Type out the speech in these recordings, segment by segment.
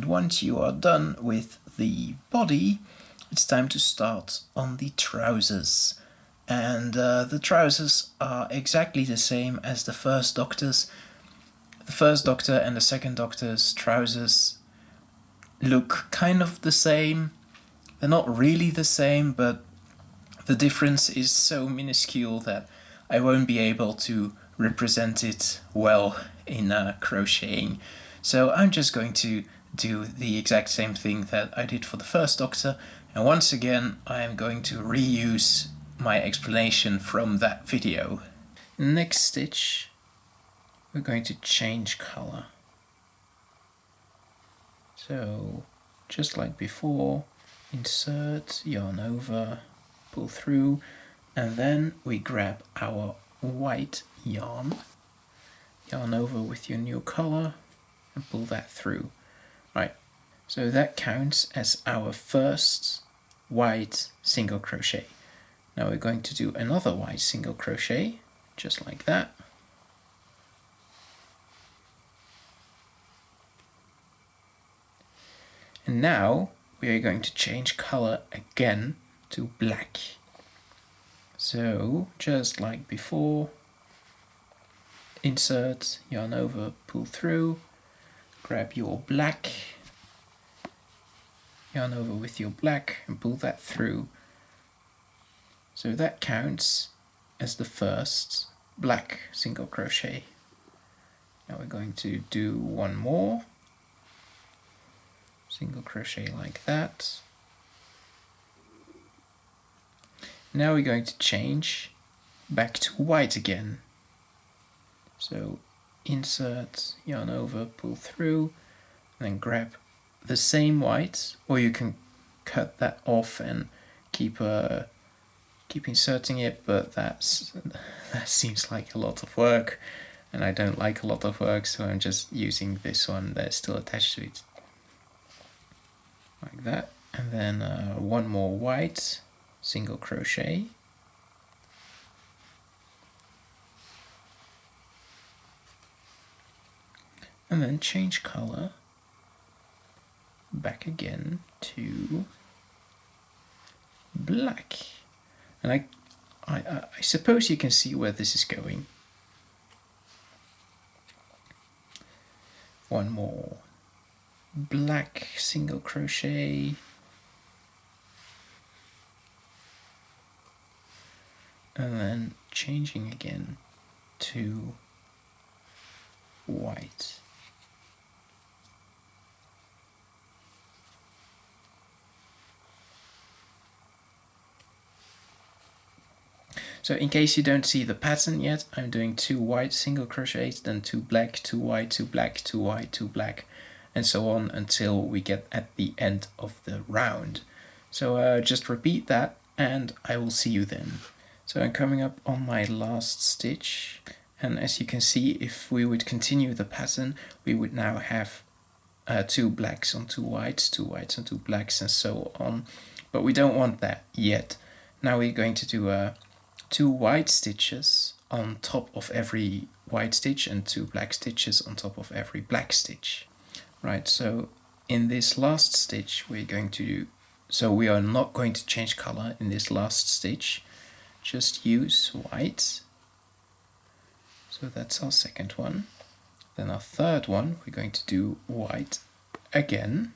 And once you are done with the body, it's time to start on the trousers. And the trousers are exactly the same as the first Doctor's. The first Doctor and the second Doctor's trousers look kind of the same. They're not really the same, but the difference is so minuscule that I won't be able to represent it well in crocheting. So I'm just going to do the exact same thing that I did for the first Doctor, and once again I am going to reuse my explanation from that video. Next stitch, we're going to change color. So just like before, insert, yarn over, pull through, and then we grab our white yarn over with your new color and pull that through. Right, so that counts as our first white single crochet. Now we're going to do another white single crochet, just like that. And now we are going to change color again to black. So just like before, insert, yarn over, pull through, grab your black, yarn over with your black and pull that through. So that counts as the first black single crochet. Now we're going to do one more single crochet like that. Now we're going to change back to white again. So insert, yarn over, pull through, and then grab the same white, or you can cut that off and keep inserting it, but that seems like a lot of work, and I don't like a lot of work, so I'm just using this one that's still attached to it. Like that, and then one more white single crochet. And then change color back again to black. And I suppose you can see where this is going. One more black single crochet. And then changing again to white. So in case you don't see the pattern yet, I'm doing 2 white single crochets, then 2 black, 2 white, 2 black, 2 white, 2 black, and so on until we get at the end of the round. So just repeat that and I will see you then. So I'm coming up on my last stitch, and as you can see, if we would continue the pattern, we would now have 2 blacks on 2 whites, 2 whites on 2 blacks, and so on. But we don't want that yet. Now we're going to do 2 white stitches on top of every white stitch and 2 black stitches on top of every black stitch. Right, so in this last stitch we're going to do, so we are not going to change color in this last stitch, just use white. So that's our second one. Then our third one, we're going to do white again.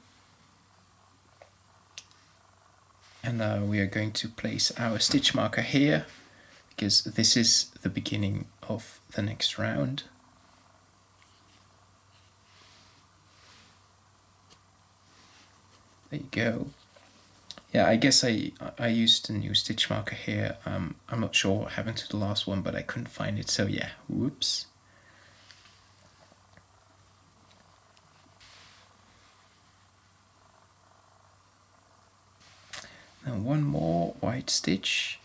And we are going to place our stitch marker here, because this is the beginning of the next round. There you go. Yeah, I guess I used a new stitch marker here. I'm not sure what happened to the last one, but I couldn't find it, so yeah, whoops. Now one more white stitch.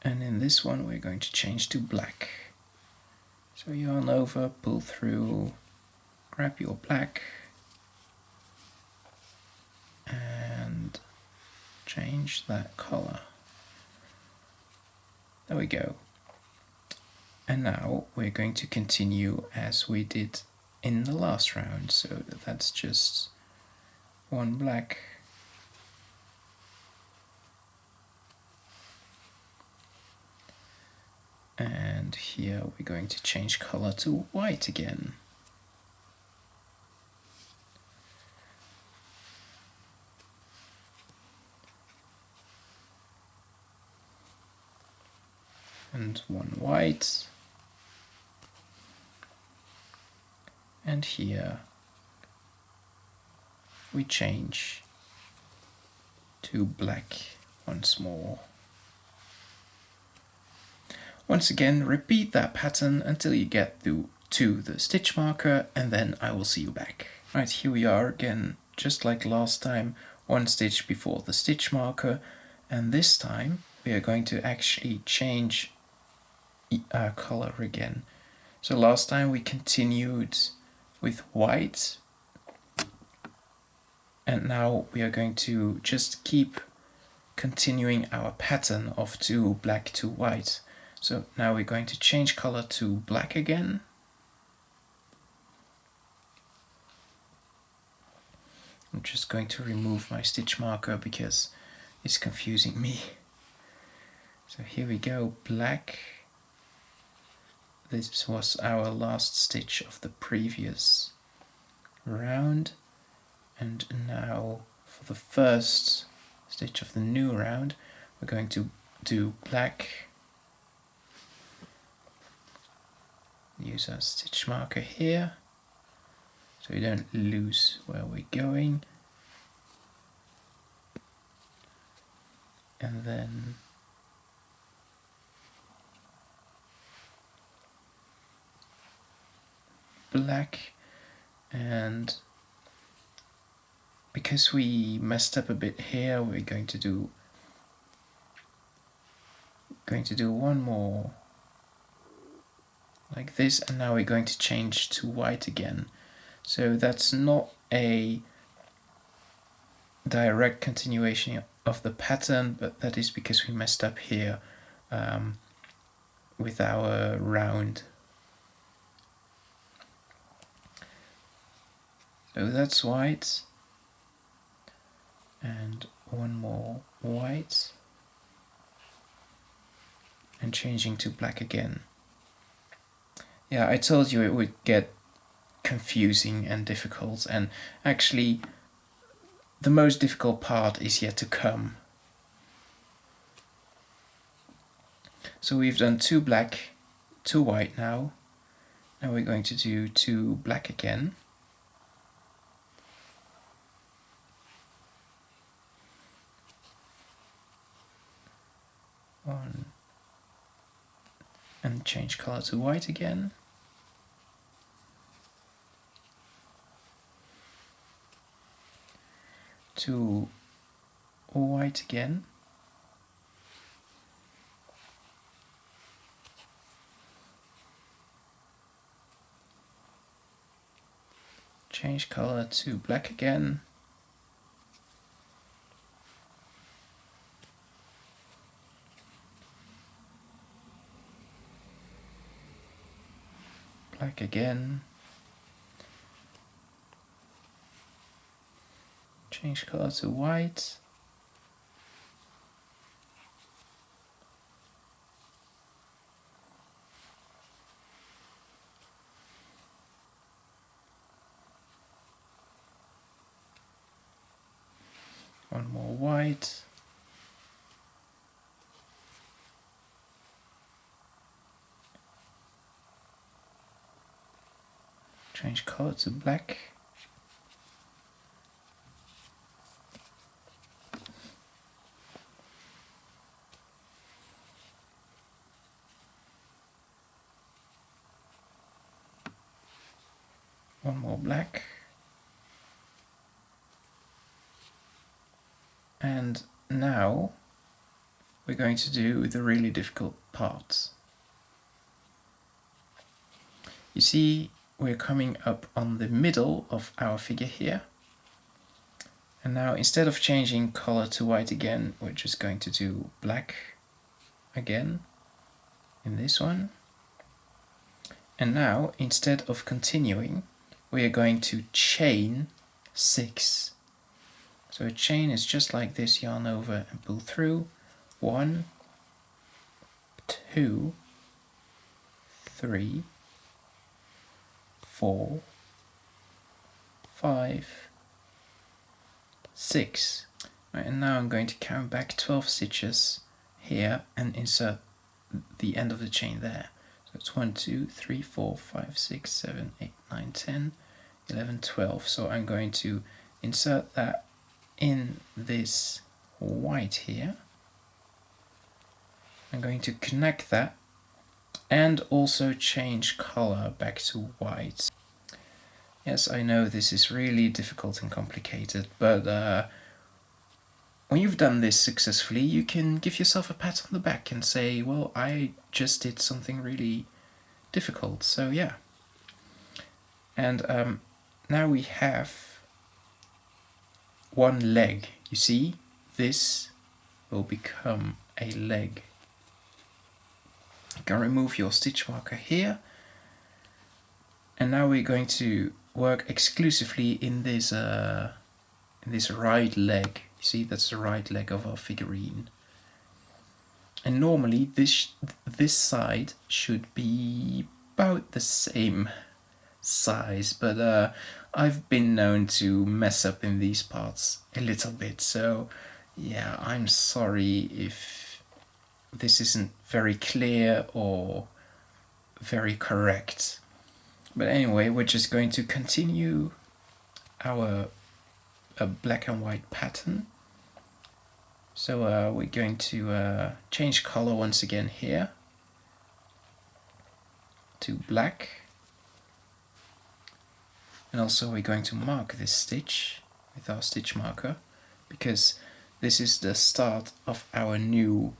And in this one we're going to change to black. So yarn over, pull through, grab your black, and change that color. There we go. And now we're going to continue as we did in the last round. So that's just one black, and here we're going to change color to white again. And one white, and here we change to black once more. Once again, repeat that pattern until you get to the stitch marker, and then I will see you back. Right, here we are again, just like last time, one stitch before the stitch marker, and this time we are going to actually change our color again. So last time we continued with white, and now we are going to just keep continuing our pattern of two black, two white. So now we're going to change color to black again. I'm just going to remove my stitch marker because it's confusing me. So here we go, black. This was our last stitch of the previous round, and now for the first stitch of the new round we're going to do black, use our stitch marker here so we don't lose where we're going, and then black. And because we messed up a bit here, we're going to do one more like this, and now we're going to change to white again. So that's not a direct continuation of the pattern, but that is because we messed up here with our round. So that's white, and one more white, and changing to black again. Yeah, I told you it would get confusing and difficult, and actually the most difficult part is yet to come. So we've done two black, two white now. Now we're going to do two black again. One, and change color to white again. To white again. Change color to black again. Black again. Change color to white. One more white. Change color to black. One more black. And now we're going to do the really difficult parts. You see, we're coming up on the middle of our figure here. And now instead of changing color to white again, we're just going to do black again in this one. And now, instead of continuing, we are going to chain 6. So a chain is just like this, yarn over and pull through. 1, 2, 3, 4, 5, 6. Right, and now I'm going to count back 12 stitches here and insert the end of the chain there. So it's 1, 2, 3, 4, 5, 6, 7, 8, 9, 10, 11, 12. So I'm going to insert that in this white here. I'm going to connect that and also change color back to white. Yes, I know this is really difficult and complicated, but when you've done this successfully, you can give yourself a pat on the back and say, well, I just did something really difficult, so yeah. And now we have one leg. You see, this will become a leg. You can remove your stitch marker here. And now we're going to work exclusively in this right leg. You see, that's the right leg of our figurine. And normally this side should be about the same size, but I've been known to mess up in these parts a little bit, so yeah, I'm sorry if this isn't very clear or very correct. But anyway, we're just going to continue our black and white pattern. So we're going to change color once again here to black. And also we're going to mark this stitch with our stitch marker, because this is the start of our new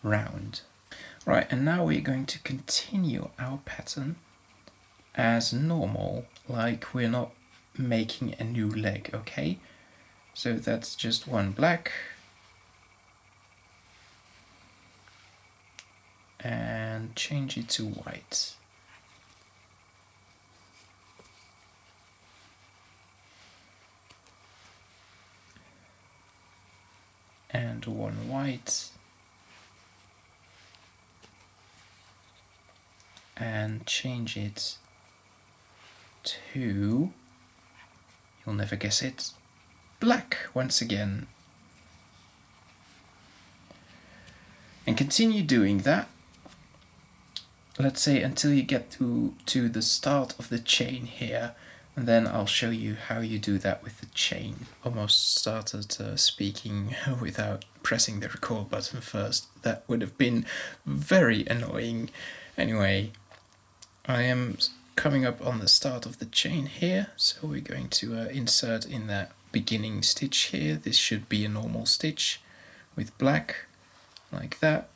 round. Right, and now we're going to continue our pattern as normal, like we're not making a new leg, okay? So that's just one black and change it to white. And one white and change it to, you'll never guess it, black once again. And continue doing that, let's say until you get to the start of the chain here, and then I'll show you how you do that with the chain. Almost started speaking without pressing the record button first. That would have been very annoying. Anyway, I am coming up on the start of the chain here, so we're going to insert in that beginning stitch here. This should be a normal stitch with black, like that,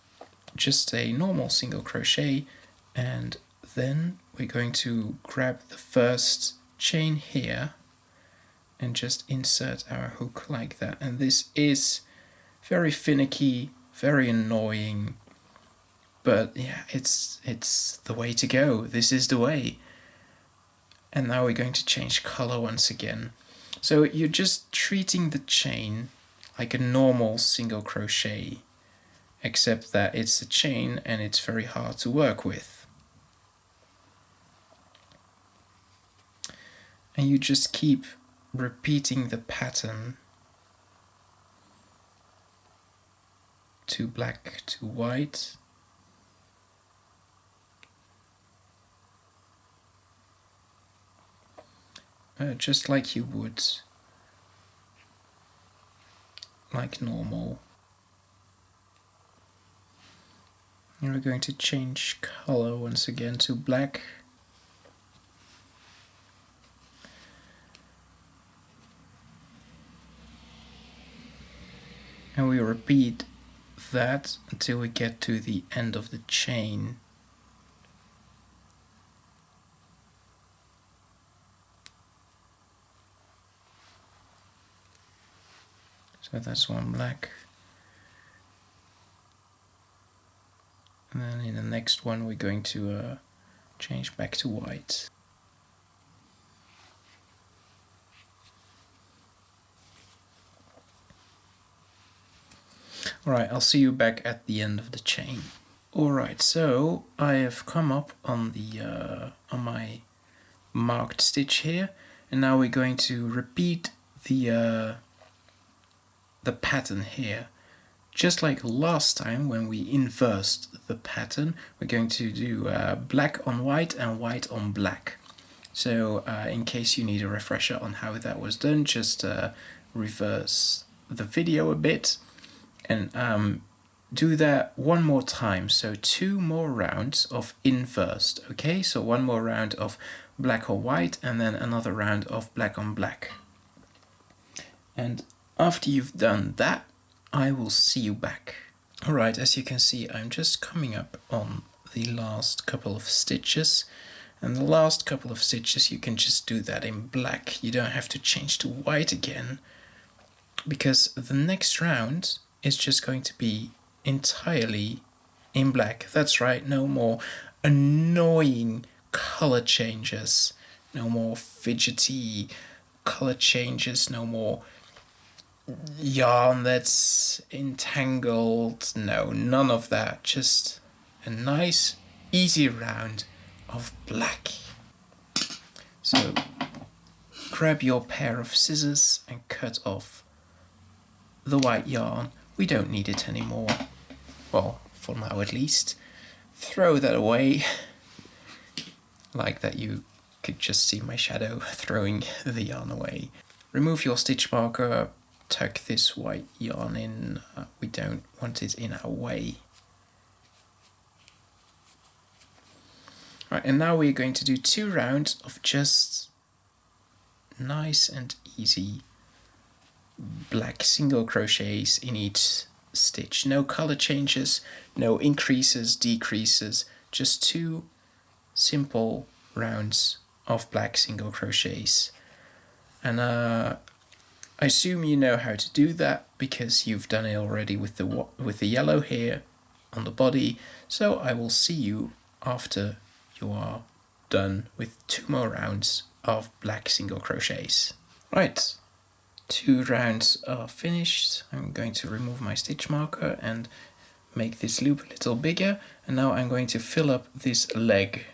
just a normal single crochet, and then we're going to grab the first chain here and just insert our hook like that. And this is very finicky, very annoying, but yeah, it's the way to go. This is the way. And now we're going to change color once again. So you're just treating the chain like a normal single crochet, except that it's a chain and it's very hard to work with. And you just keep repeating the pattern to black to white. Just like you would, like normal. And we're going to change color once again to black. And we repeat that until we get to the end of the chain. So that's one black. And then in the next one we're going to change back to white. Alright, I'll see you back at the end of the chain. Alright, so I have come up on the on my marked stitch here, and now we're going to repeat the pattern here. Just like last time when we inversed the pattern, we're going to do black on white and white on black. So in case you need a refresher on how that was done, just reverse the video a bit and do that one more time. So 2 more rounds of inversed, okay? So 1 more round of black on white and then another round of black on black. And after you've done that, I will see you back. Alright, as you can see, I'm just coming up on the last couple of stitches. And the last couple of stitches, you can just do that in black. You don't have to change to white again, because the next round is just going to be entirely in black. That's right, no more annoying color changes, no more fidgety color changes, no more yarn that's entangled. No, none of that. Just a nice, easy round of black. So grab your pair of scissors and cut off the white yarn. We don't need it anymore. Well, for now at least. Throw that away. Like that you could just see my shadow throwing the yarn away. Remove your stitch marker. Tuck this white yarn in. We don't want it in our way. Right, and now we're going to do 2 rounds of just nice and easy black single crochets in each stitch. No color changes, no increases, decreases, just 2 simple rounds of black single crochets. And I assume you know how to do that because you've done it already with the yellow here on the body. So I will see you after you are done with 2 more rounds of black single crochets. Right, 2 rounds are finished. I'm going to remove my stitch marker and make this loop a little bigger, and now I'm going to fill up this leg.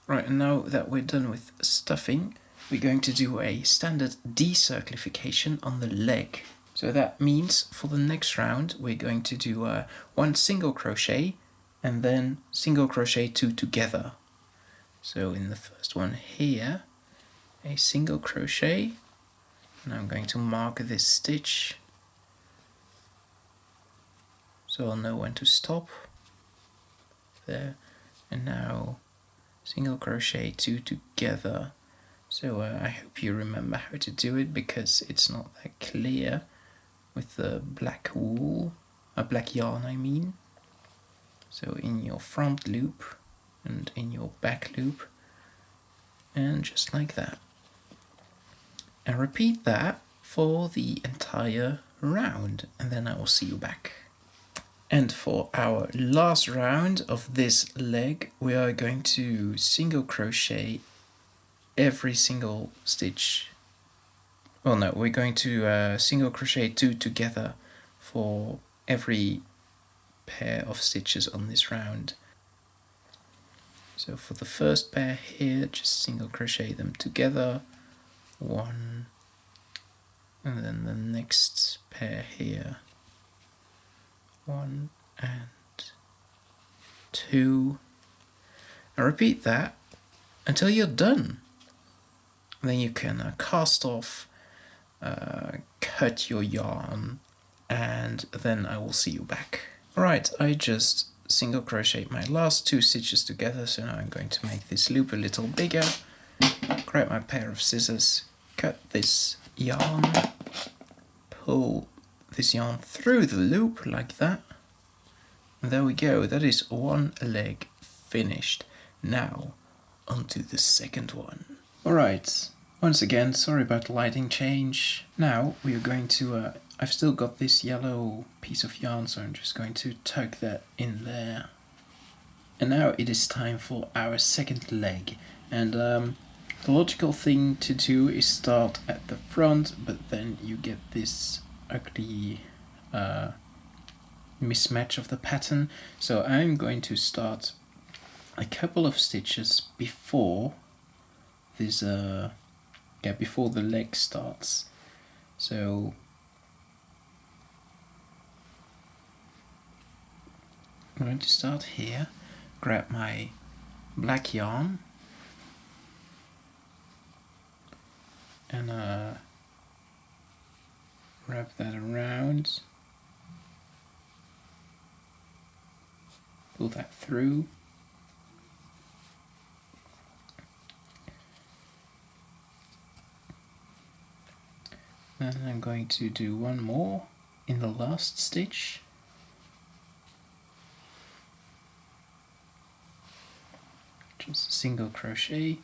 Right, and now that we're done with stuffing, we're going to do a standard decirclification on the leg. So that means for the next round, we're going to do 1 single crochet and then single crochet 2 together. So in the first one here, a single crochet, and I'm going to mark this stitch so I'll know when to stop. There, and now single crochet 2 together. So I hope you remember how to do it because it's not that clear with the black wool, black yarn I mean. So in your front loop and in your back loop, and just like that. And repeat that for the entire round, and then I will see you back. And for our last round of this leg, we are going to single crochet every single stitch. Well, no, we're going to single crochet 2 together for every pair of stitches on this round. So for the first pair here, just single crochet them together, 1, and then the next pair here, 1 and 2, and repeat that until you're done. And then you can cast off, cut your yarn, and then I will see you back. Alright, I just single crochet my last 2 stitches together, so now I'm going to make this loop a little bigger. Grab my pair of scissors, cut this yarn, pull this yarn through the loop like that, There we go, that is one leg finished. Now, onto the second one. Alright, once again, sorry about the lighting change. Now we are going to, I've still got this yellow piece of yarn, so I'm just going to tuck that in there. And now it is time for our second leg. And the logical thing to do is start at the front, but then you get this ugly mismatch of the pattern. So I'm going to start a couple of stitches before this before the leg starts. So I'm going to start here, grab my black yarn and wrap that around, pull that through. Then I'm going to do one more in the last stitch. Just a single crochet.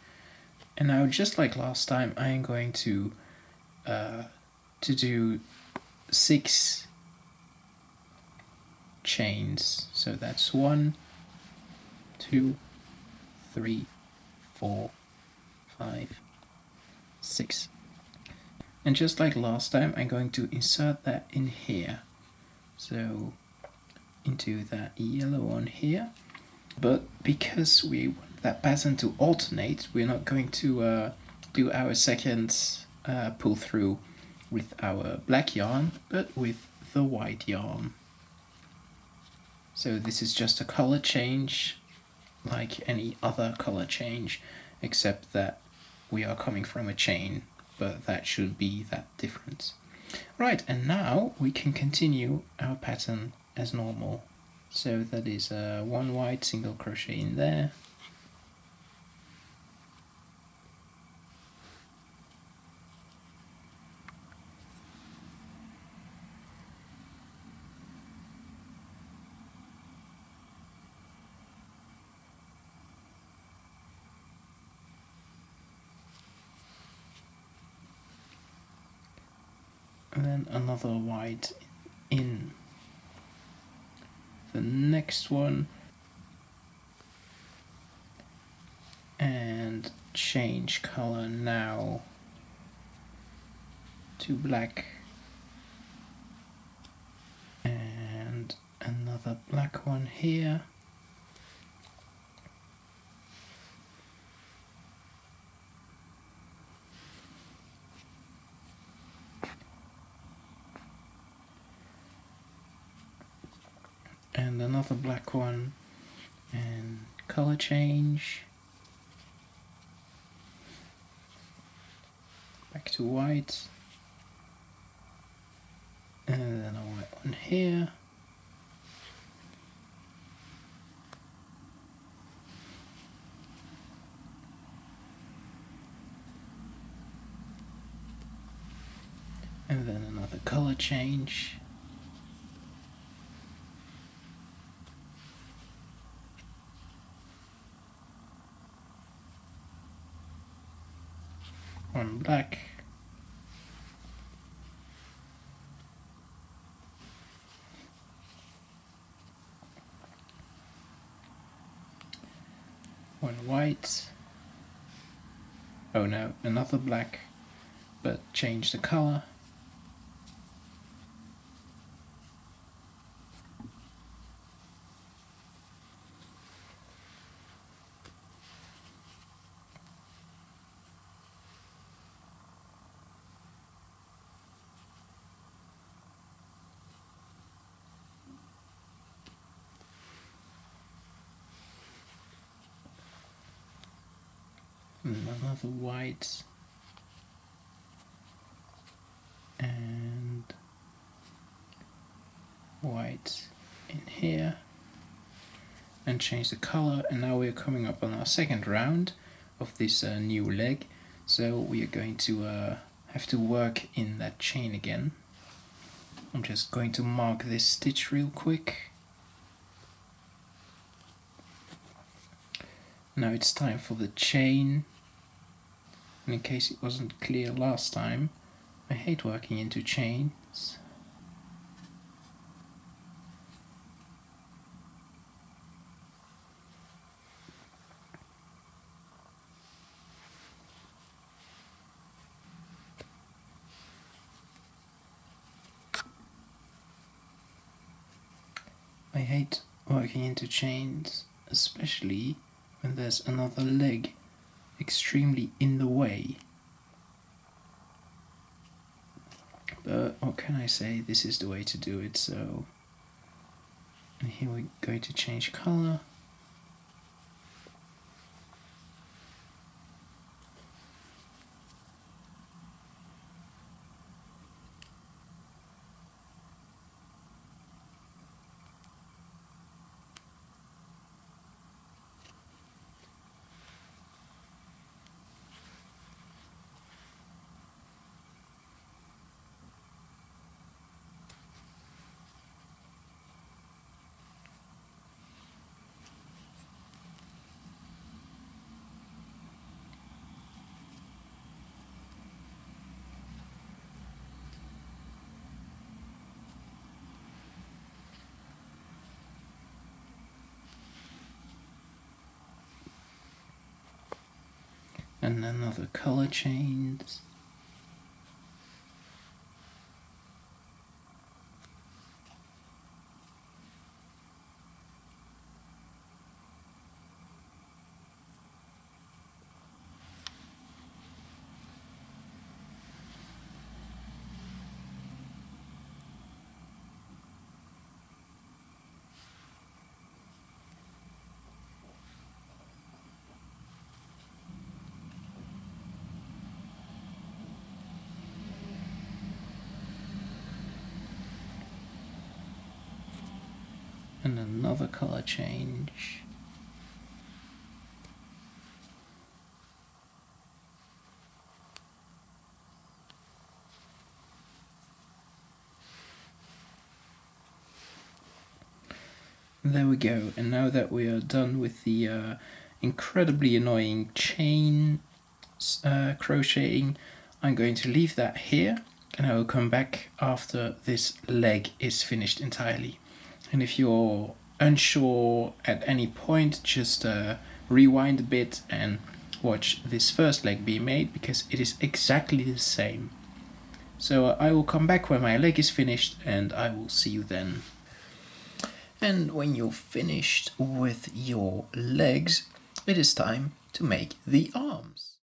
And now, just like last time, I am going to do 6 chains. So that's 1, 2, 3, 4, 5, 6. And just like last time, I'm going to insert that in here. So into that yellow one here. But because we want that pattern to alternate, we're not going to do our second pull through with our black yarn, but with the white yarn. So this is just a color change, like any other color change, except that we are coming from a chain. But that should be that difference. Right, and now we can continue our pattern as normal. So that is 1 white single crochet in there. And then another white in the next one, and change color now to black, and another black one here. And another black one, and color change back to white, and then a white one here, and then another color change. One black, one white, oh no, another black, but change the color. Another white, and white in here, and change the color. And now we're coming up on our second round of this new leg, so we are going to have to work in that chain again. I'm just going to mark this stitch real quick. Now it's time for the chain. And in case it wasn't clear last time, I hate working into chains. I hate working into chains, especially when there's another leg extremely in the way. But what can I say, this is the way to do it, so... And here we're going to change color. And another color change. And another color change. There we go, and now that we are done with the incredibly annoying chain crocheting, I'm going to leave that here, and I will come back after this leg is finished entirely. And if you're unsure at any point, just rewind a bit and watch this first leg be made, because it is exactly the same. So I will come back when my leg is finished, and I will see you then. And when you're finished with your legs, it is time to make the arms.